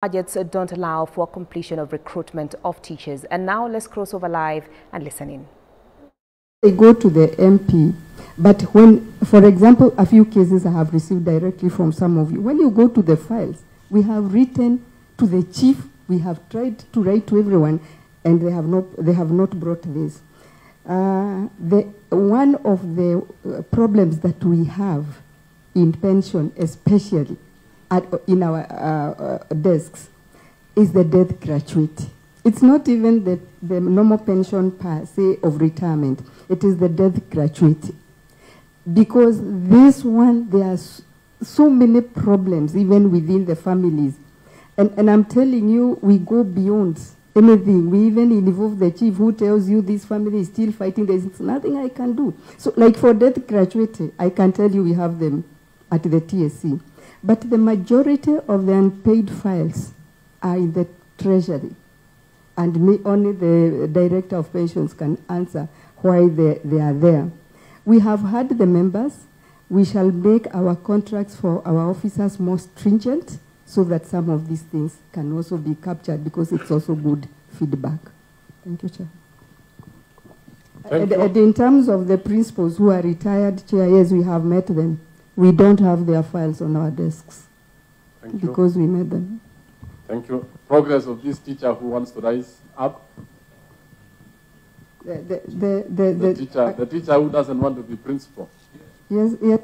Budgets don't allow for completion of recruitment of teachers. And now let's cross over live and listen in. They go to the MP, but when, for example, a few cases I have received directly from some of you. When you go to the files, we have written to the chief, we have tried to write to everyone, and they have not brought this. One of the problems that we have in pension, especially in our desks, is the death gratuity. It's not even the normal pension per se of retirement. It is the death gratuity. Because this one, there are so many problems even within the families. And I'm telling you, we go beyond anything. We even involve the chief who tells you this family is still fighting. There's nothing I can do. So like for death gratuity, I can tell you we have them at the TSC. But the majority of the unpaid files are in the Treasury. And only the Director of Pensions can answer why they are there. We have had the members. We shall make our contracts for our officers more stringent so that some of these things can also be captured because it's also good feedback. Thank you, Chair. And in terms of the principals who are retired, Chair, yes, we have met them. We don't have their files on our desks. Thank you. Because we met them. Thank you. Progress of this teacher who wants to rise up. The teacher who doesn't want to be principal. Yes, yes.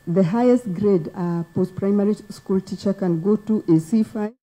The highest grade a post-primary school teacher can go to is C5.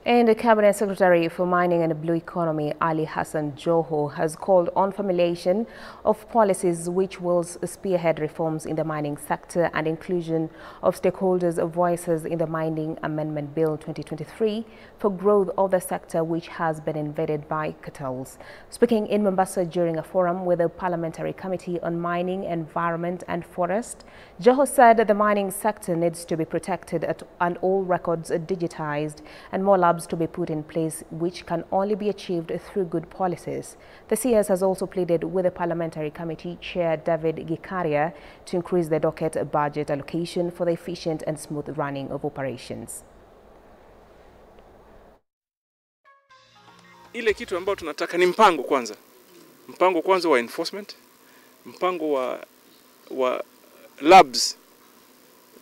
And the Cabinet Secretary for Mining and the Blue Economy, Ali Hassan Joho, has called on formulation of policies which will spearhead reforms in the mining sector and inclusion of stakeholders' voices in the Mining Amendment Bill 2023 for growth of the sector which has been invaded by cartels. Speaking in Mombasa during a forum with the Parliamentary Committee on Mining, Environment and Forest, Joho said that the mining sector needs to be protected and all records are digitized and more labs to be put in place, which can only be achieved through good policies. The CS has also pleaded with the Parliamentary Committee Chair David Gikaria to increase the docket budget allocation for the efficient and smooth running of operations. Ile kitu ambao tunataka ni mpango kwanza. Mpango kwanza wa enforcement, mpango wa labs.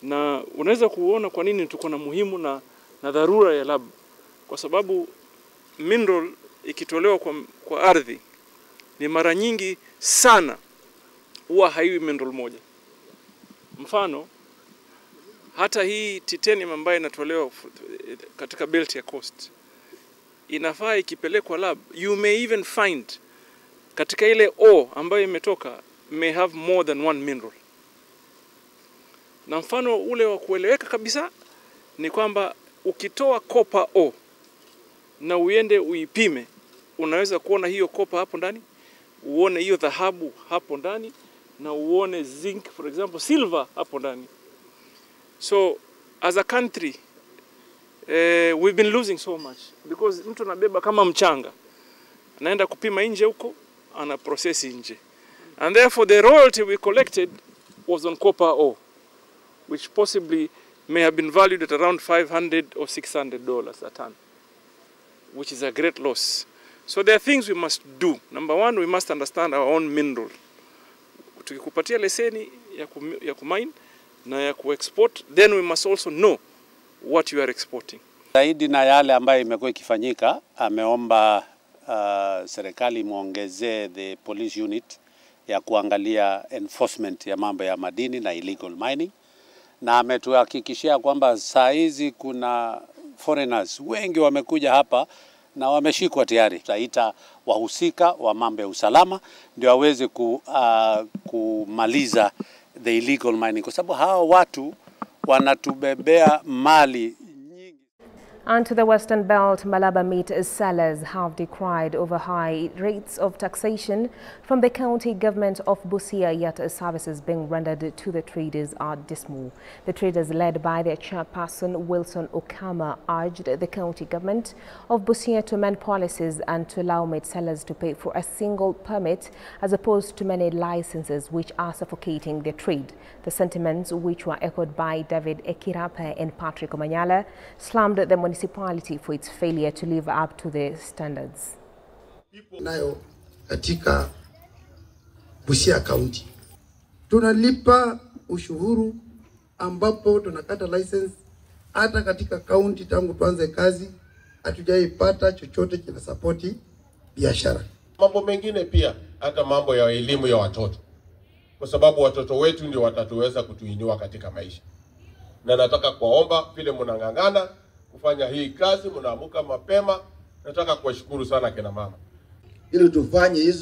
Na unaweza kuona kwa nini tuko na muhimu na dharura ya lab. Kwa sababu mineral ikitolewa kwa ardhi ni mara nyingi sana huwa haiwi mineral moja. Mfano hata hii titanium ambayo inatolewa katika belt ya coast inafaa ikipelekwa lab, you may even find katika ile ore ambayo imetoka may have more than one mineral. Na mfano ule wa kueleweka kabisa ni kwamba ukitoa copper ore na uende uipime, unaweza kuona hiyo copper hapo ndani, uone hiyo dhahabu hapo ndani, na uone zinc, for example, silver hapo ndani. So as a country, we've been losing so much because mtu anabeba kama mchanga, anaenda kupima nje huko, ana process nje. And therefore the royalty we collected was on copper ore, which possibly may have been valued at around $500 or $600 a ton, which is a great loss. So there are things we must do. Number one, we must understand our own mineral. Tukikupatia leseni ya kumine na ya kuexport, then we must also know what you are exporting. Zaidi na yale ambayo imekuwa ikifanyika, ameomba serikali muongezee the police unit ya kuangalia enforcement ya mambo ya madini na illegal mining. Na ametuhakikishia kwamba saa hizi kuna foreigners wengi wamekuja hapa na wameshikwa tayari. Tutaita wahusika wa mambo ya usalama ndio waweze kumaliza the illegal mining, kwa sababu hao watu wanatubebea mali nyingi. And to the Western Belt, Malaba meat sellers have decried over high rates of taxation from the county government of Busia, yet services being rendered to the traders are dismal. The traders, led by their chairperson Wilson Okama, urged the county government of Busia to amend policies and to allow meat sellers to pay for a single permit as opposed to many licenses which are suffocating the trade. The sentiments, which were echoed by David Ekirape and Patrick Omanyala, slammed the municipality for its failure to live up to the standards. Nayo katika Busia County tunalipa ushuru ambapo tunakata license hata katika county tangu tuanze kazi hatujaipata chochote kina support biashara. Mambo mengine pia hata mambo ya elimu ya watoto, kwa sababu watoto wetu ndio watatuweza kutuinua katika maisha. Na nataka kuwaomba vile mnangangana kufanya hii kazi, mnaamuka mapema. Nataka kuwashukuru sana kina mama, ili tufanye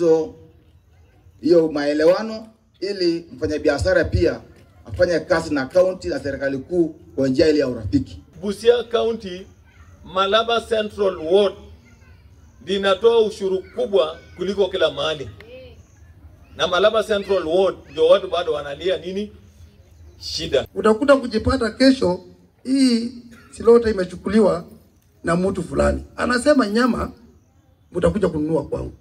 hiyo maelewano, ili mfanyabiashara pia afanye kazi na county na serikali kuu kwa njia ile ya urafiki. Busia County Malaba Central Ward linatoa ushuru kubwa kuliko kila mahali, na Malaba Central Ward ndio watu bado wanalia nini shida. Utakuta kujipata kesho hii silota imechukuliwa na mtu fulani, anasema nyama mtakuja kununua kwangu.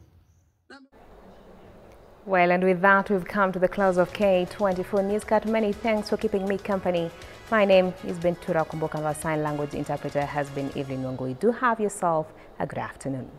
Well, and with that, we've come to the close of K24 Newscast. Many thanks for keeping me company. My name is Bentura Kumboka, and our sign language interpreter has been Evelyn Wangui. Do have yourself a good afternoon.